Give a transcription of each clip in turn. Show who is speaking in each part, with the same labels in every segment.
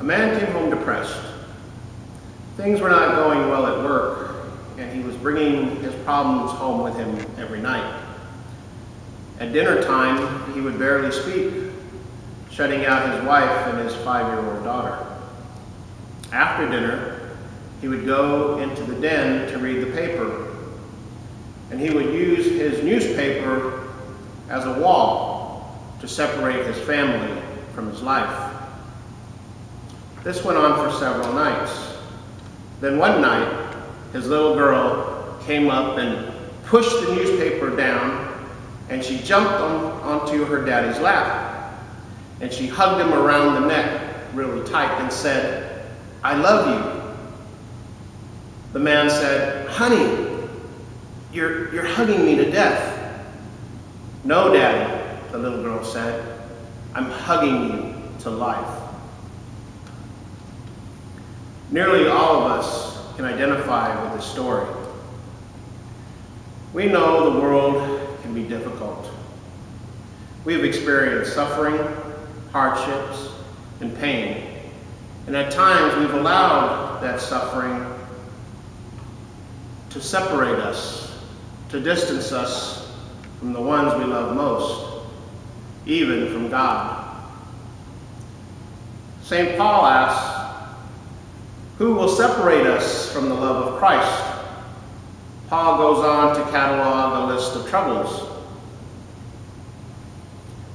Speaker 1: A man came home depressed. Things were not going well at work, and he was bringing his problems home with him every night. At dinner time, he would barely speak, shutting out his wife and his 5-year-old daughter. After dinner, he would go into the den to read the paper, and he would use his newspaper as a wall to separate his family from his life. This went on for several nights. Then one night, his little girl came up and pushed the newspaper down, and she jumped onto her daddy's lap, and she hugged him around the neck really tight and said, "I love you." The man said, "Honey, you're hugging me to death." "No, Daddy," the little girl said, "I'm hugging you to life." Nearly all of us can identify with this story. We know the world can be difficult. We've experienced suffering, hardships, and pain. And at times we've allowed that suffering to separate us, to distance us from the ones we love most, even from God. St. Paul asks, who will separate us from the love of Christ? Paul goes on to catalog a list of troubles.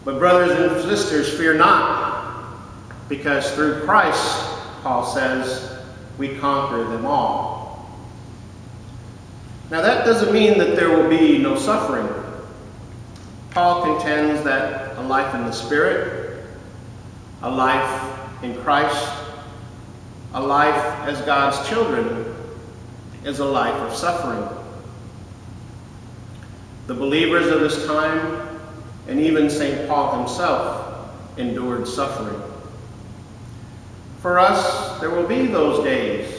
Speaker 1: But brothers and sisters, fear not, because through Christ, Paul says, we conquer them all. Now that doesn't mean that there will be no suffering. Paul contends that a life in the Spirit, a life in Christ, a life as God's children is a life of suffering. The believers of this time, and even St. Paul himself, endured suffering. For us, there will be those days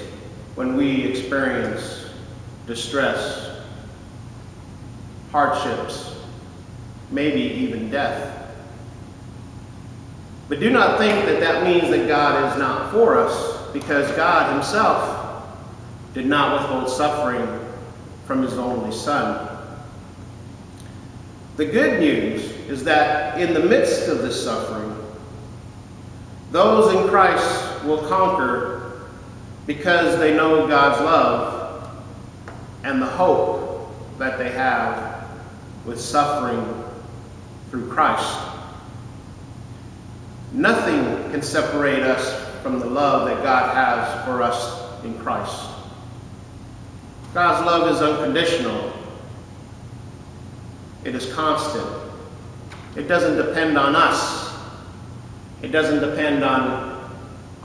Speaker 1: when we experience distress, hardships, maybe even death. But do not think that that means that God is not for us, because God himself did not withhold suffering from his only Son. The good news is that in the midst of this suffering, those in Christ will conquer because they know God's love and the hope that they have with suffering through Christ. Nothing can separate us from the love that God has for us in Christ. God's love is unconditional. It is constant. It doesn't depend on us. It doesn't depend on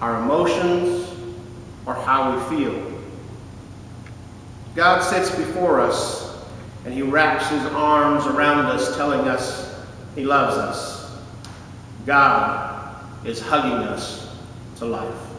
Speaker 1: our emotions or how we feel. God sits before us and he wraps his arms around us, telling us he loves us. God is hugging us to life.